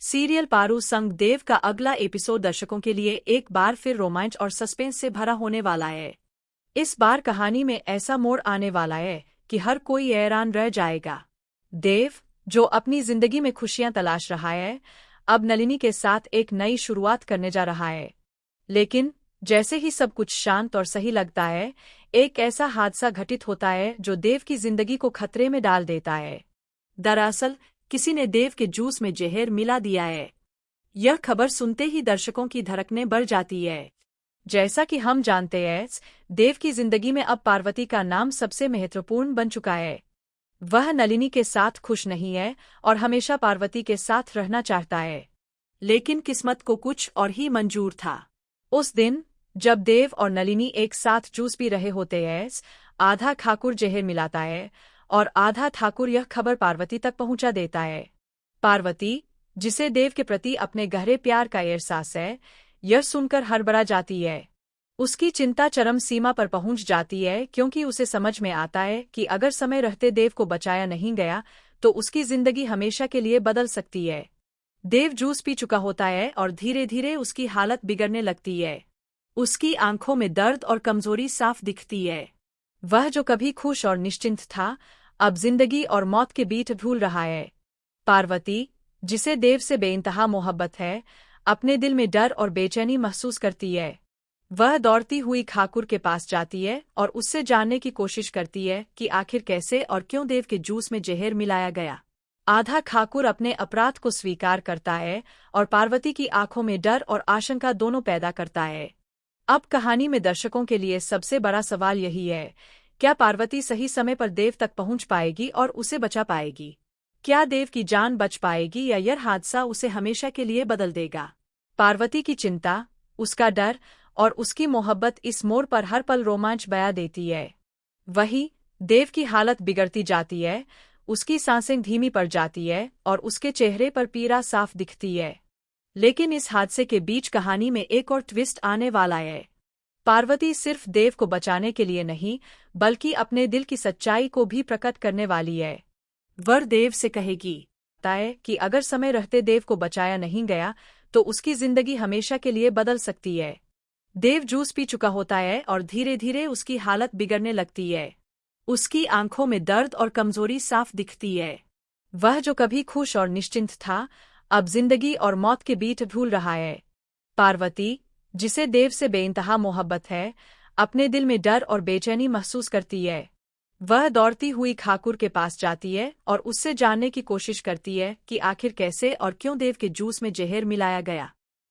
Serial Paru संग देव का अगला एपिसोड दर्शकों के लिए एक बार फिर रोमांच और सस्पेंस से भरा होने वाला है। इस बार कहानी में ऐसा मोड़ आने वाला है कि हर कोई हैरान रह जाएगा। देव, जो अपनी जिंदगी में खुशियां तलाश रहा है, अब नलिनी के साथ एक नई शुरुआत करने जा रहा है। लेकिन जैसे ही सब कुछ शांत और सही लगता है, एक ऐसा हादसा घटित होता है जो देव की जिंदगी को खतरे में डाल देता है। दरअसल किसी ने देव के जूस में जहर मिला दिया है। यह खबर सुनते ही दर्शकों की धड़कनें बढ़ जाती है। जैसा कि हम जानते हैं, देव की जिंदगी में अब पार्वती का नाम सबसे महत्वपूर्ण बन चुका है। वह नलिनी के साथ खुश नहीं है और हमेशा पार्वती के साथ रहना चाहता है। लेकिन किस्मत को कुछ और ही मंजूर था। उस दिन जब देव और नलिनी एक साथ जूस पी रहे होते हैं, आधा ठाकुर जहर मिलाता है और आधा ठाकुर यह खबर पार्वती तक पहुंचा देता है। पार्वती, जिसे देव के प्रति अपने गहरे प्यार का एहसास है, यह सुनकर हड़बड़ा जाती है। उसकी चिंता चरम सीमा पर पहुंच जाती है क्योंकि उसे समझ में आता है कि अगर समय रहते देव को बचाया नहीं गया तो उसकी जिंदगी हमेशा के लिए बदल सकती है। देव जूस पी चुका होता है और धीरे धीरे उसकी हालत बिगड़ने लगती है। उसकी आंखों में दर्द और कमजोरी साफ दिखती है। वह जो कभी खुश और निश्चिंत था, अब जिंदगी और मौत के बीच झूल रहा है। पार्वती, जिसे देव से बेइंतहा मोहब्बत है, अपने दिल में डर और बेचैनी महसूस करती है। वह दौड़ती हुई ठाकुर के पास जाती है और उससे जानने की कोशिश करती है कि आखिर कैसे और क्यों देव के जूस में जहर मिलाया गया। आधा ठाकुर अपने अपराध को स्वीकार करता है और पार्वती की आंखों में डर और आशंका दोनों पैदा करता है। अब कहानी में दर्शकों के लिए सबसे बड़ा सवाल यही है, क्या पार्वती सही समय पर देव तक पहुंच पाएगी और उसे बचा पाएगी? क्या देव की जान बच पाएगी या यह हादसा उसे हमेशा के लिए बदल देगा? पार्वती की चिंता, उसका डर और उसकी मोहब्बत इस मोड़ पर हर पल रोमांच बया देती है। वहीं देव की हालत बिगड़ती जाती है, उसकी सांसें धीमी पड़ जाती है और उसके चेहरे पर पीड़ा साफ दिखती है। लेकिन इस हादसे के बीच कहानी में एक और ट्विस्ट आने वाला है। पार्वती सिर्फ देव को बचाने के लिए नहीं, बल्कि अपने दिल की सच्चाई को भी प्रकट करने वाली है। वह देव से कहेगी कि अगर समय रहते देव को बचाया नहीं गया तो उसकी जिंदगी हमेशा के लिए बदल सकती है। देव जूस पी चुका होता है और धीरे धीरे उसकी हालत बिगड़ने लगती है। उसकी आंखों में दर्द और कमजोरी साफ दिखती है। वह जो कभी खुश और निश्चिंत था, अब जिंदगी और मौत के बीच झूल रहा है। पार्वती, जिसे देव से बेइंतहा मोहब्बत है, अपने दिल में डर और बेचैनी महसूस करती है। वह दौड़ती हुई ठाकुर के पास जाती है और उससे जानने की कोशिश करती है कि आखिर कैसे और क्यों देव के जूस में जहर मिलाया गया।